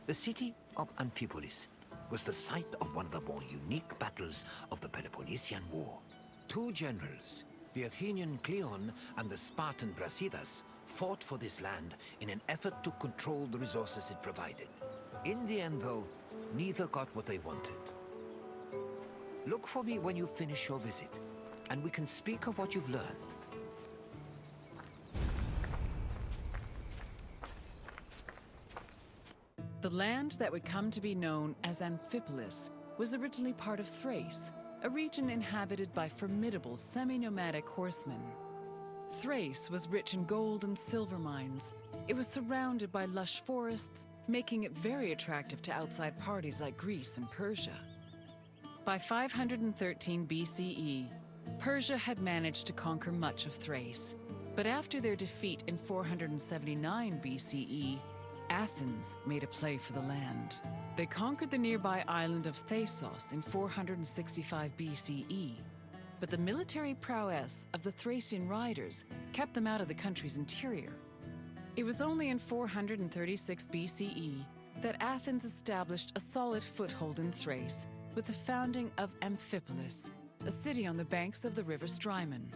The city of Amphipolis was the site of one of the more unique battles of the Peloponnesian War. Two generals, the Athenian Cleon and the Spartan Brasidas, fought for this land in an effort to control the resources it provided. In the end, though, neither got what they wanted. Look for me when you finish your visit, and we can speak of what you've learned. The land that would come to be known as Amphipolis was originally part of Thrace, a region inhabited by formidable semi-nomadic horsemen. Thrace was rich in gold and silver mines. It was surrounded by lush forests, making it very attractive to outside parties like Greece and Persia. By 513 BCE, Persia had managed to conquer much of Thrace. But after their defeat in 479 BCE, Athens made a play for the land. They conquered the nearby island of Thasos in 465 BCE, but the military prowess of the Thracian riders kept them out of the country's interior. It was only in 436 BCE that Athens established a solid foothold in Thrace with the founding of Amphipolis, a city on the banks of the river Strymon.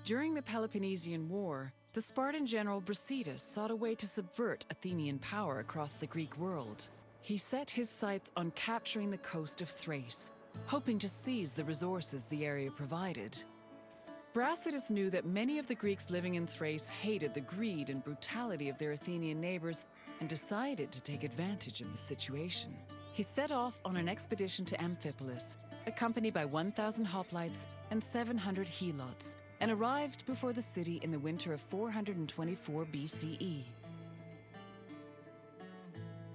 During the Peloponnesian War, the Spartan general Brasidas sought a way to subvert Athenian power across the Greek world. He set his sights on capturing the coast of Thrace, hoping to seize the resources the area provided. Brasidas knew that many of the Greeks living in Thrace hated the greed and brutality of their Athenian neighbors and decided to take advantage of the situation. He set off on an expedition to Amphipolis, accompanied by 1,000 hoplites and 700 helots, and arrived before the city in the winter of 424 BCE.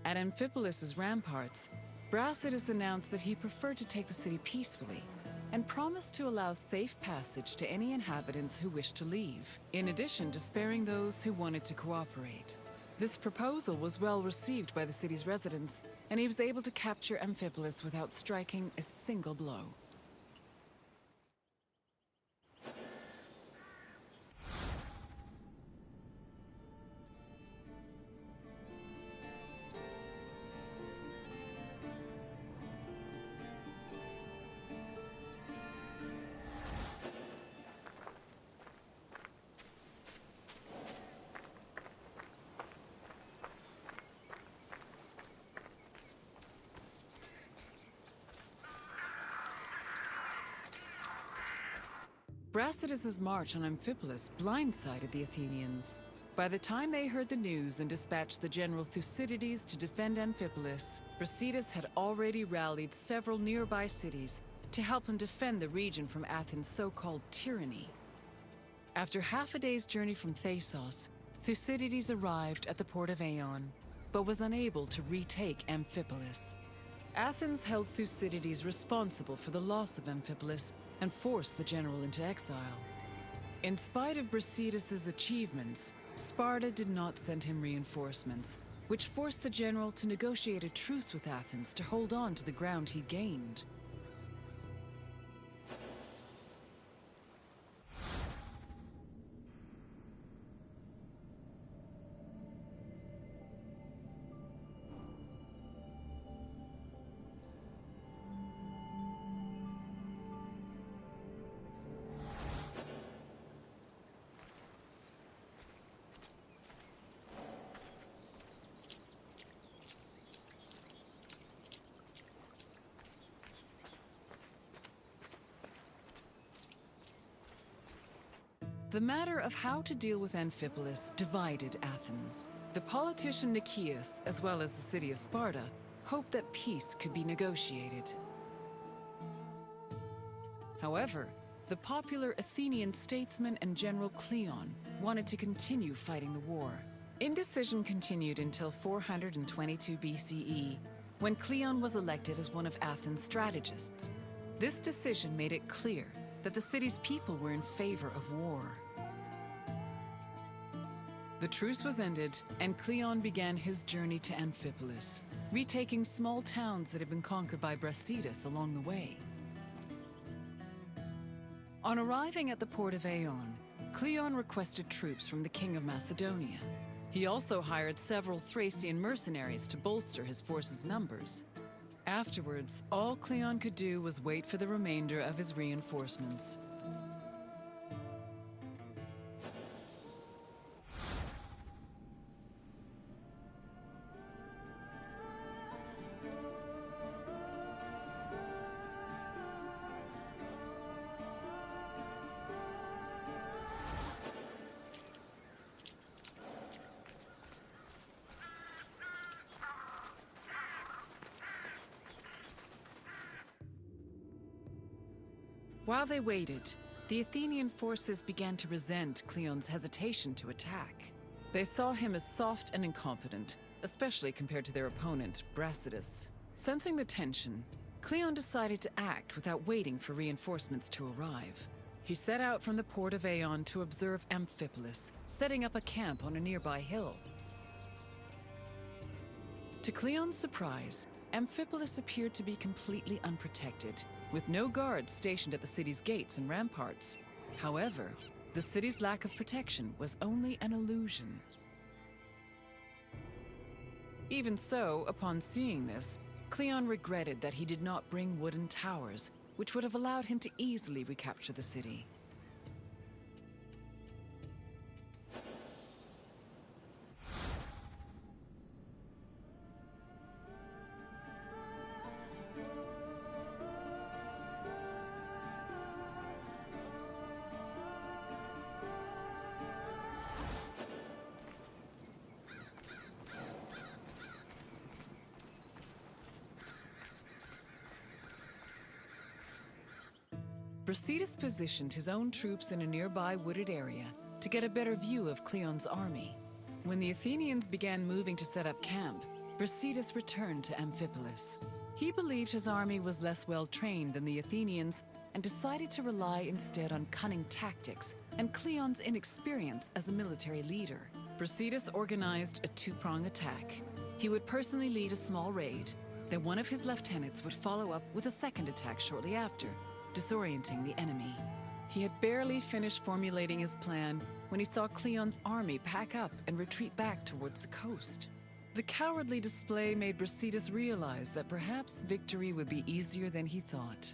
At Amphipolis' ramparts, Brasidas announced that he preferred to take the city peacefully and promised to allow safe passage to any inhabitants who wished to leave, in addition to sparing those who wanted to cooperate. This proposal was well received by the city's residents, and he was able to capture Amphipolis without striking a single blow. Brasidas' march on Amphipolis blindsided the Athenians. By the time they heard the news and dispatched the general Thucydides to defend Amphipolis, Brasidas had already rallied several nearby cities to help him defend the region from Athens' so-called tyranny. After half a day's journey from Thasos, Thucydides arrived at the port of Eion, but was unable to retake Amphipolis. Athens held Thucydides responsible for the loss of Amphipolis and forced the general into exile. In spite of Brasidas' achievements, Sparta did not send him reinforcements, which forced the general to negotiate a truce with Athens to hold on to the ground he gained. The matter of how to deal with Amphipolis divided Athens. The politician Nicias, as well as the city of Sparta, hoped that peace could be negotiated. However, the popular Athenian statesman and general Cleon wanted to continue fighting the war. Indecision continued until 422 BCE, when Cleon was elected as one of Athens' strategists. This decision made it clear that the city's people were in favor of war. The truce was ended, and Cleon began his journey to Amphipolis, retaking small towns that had been conquered by Brasidas along the way. On arriving at the port of Eion, Cleon requested troops from the king of Macedonia. He also hired several Thracian mercenaries to bolster his force's numbers. Afterwards, all Cleon could do was wait for the remainder of his reinforcements. While they waited, the Athenian forces began to resent Cleon's hesitation to attack. They saw him as soft and incompetent, especially compared to their opponent, Brasidas. Sensing the tension, Cleon decided to act without waiting for reinforcements to arrive. He set out from the port of Eion to observe Amphipolis, setting up a camp on a nearby hill. To Cleon's surprise, Amphipolis appeared to be completely unprotected, with no guards stationed at the city's gates and ramparts. However, the city's lack of protection was only an illusion. Even so, upon seeing this, Cleon regretted that he did not bring wooden towers, which would have allowed him to easily recapture the city. Brasidas positioned his own troops in a nearby wooded area to get a better view of Cleon's army. When the Athenians began moving to set up camp, Brasidas returned to Amphipolis. He believed his army was less well-trained than the Athenians and decided to rely instead on cunning tactics and Cleon's inexperience as a military leader. Brasidas organized a two-prong attack. He would personally lead a small raid, then one of his lieutenants would follow up with a second attack shortly after, disorienting the enemy. He had barely finished formulating his plan when he saw Cleon's army pack up and retreat back towards the coast. The cowardly display made Brasidas realize that perhaps victory would be easier than he thought.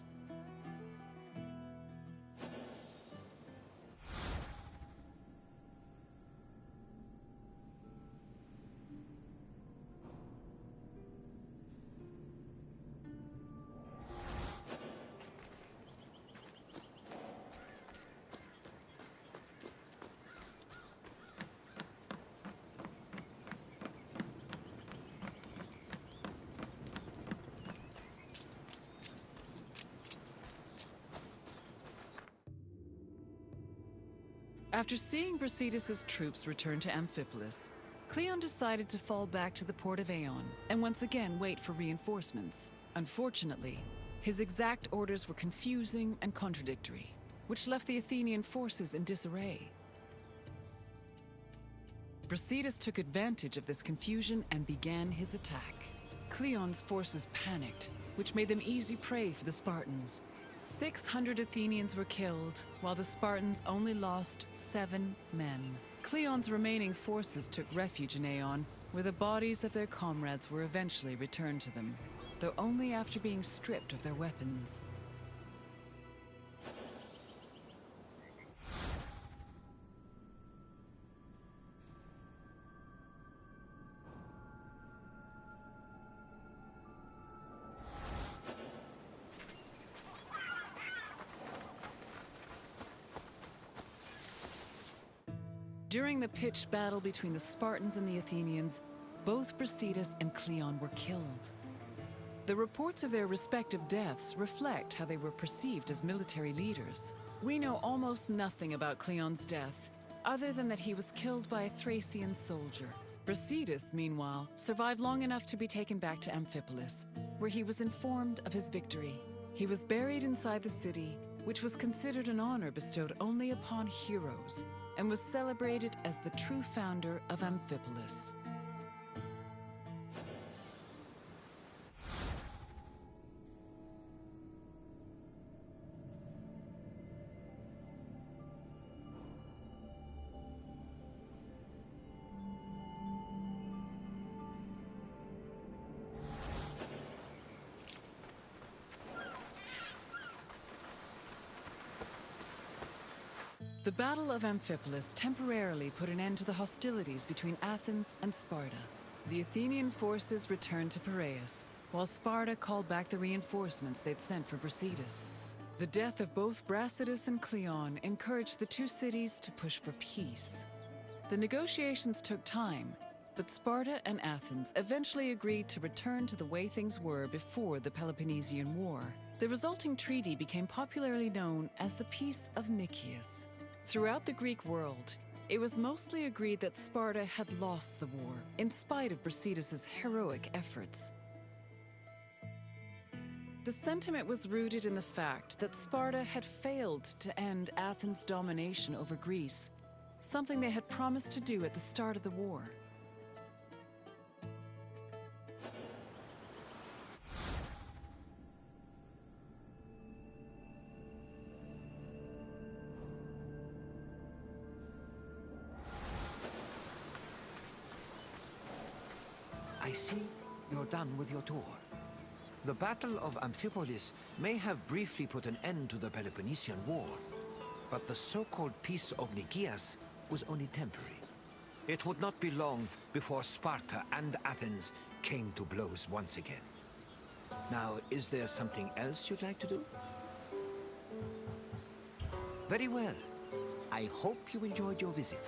After seeing Brasidas' troops return to Amphipolis, Cleon decided to fall back to the port of Eion and once again wait for reinforcements. Unfortunately, his exact orders were confusing and contradictory, which left the Athenian forces in disarray. Brasidas took advantage of this confusion and began his attack. Cleon's forces panicked, which made them easy prey for the Spartans. 600 Athenians were killed, while the Spartans only lost 7 men. Cleon's remaining forces took refuge in Eion, where the bodies of their comrades were eventually returned to them, though only after being stripped of their weapons. During the pitched battle between the Spartans and the Athenians, both Brasidas and Cleon were killed. The reports of their respective deaths reflect how they were perceived as military leaders. We know almost nothing about Cleon's death, other than that he was killed by a Thracian soldier. Brasidas, meanwhile, survived long enough to be taken back to Amphipolis, where he was informed of his victory. He was buried inside the city, which was considered an honor bestowed only upon heroes, and was celebrated as the true founder of Amphipolis. The Battle of Amphipolis temporarily put an end to the hostilities between Athens and Sparta. The Athenian forces returned to Piraeus, while Sparta called back the reinforcements they'd sent for Brasidas. The death of both Brasidas and Cleon encouraged the two cities to push for peace. The negotiations took time, but Sparta and Athens eventually agreed to return to the way things were before the Peloponnesian War. The resulting treaty became popularly known as the Peace of Nicias. Throughout the Greek world, it was mostly agreed that Sparta had lost the war, in spite of Brasidas' heroic efforts. The sentiment was rooted in the fact that Sparta had failed to end Athens' domination over Greece, something they had promised to do at the start of the war. I see you're done with your tour. The Battle of Amphipolis may have briefly put an end to the Peloponnesian War, but the so-called Peace of Nicias was only temporary. It would not be long before Sparta and Athens came to blows once again. Now, is there something else you'd like to do? Very well. I hope you enjoyed your visit.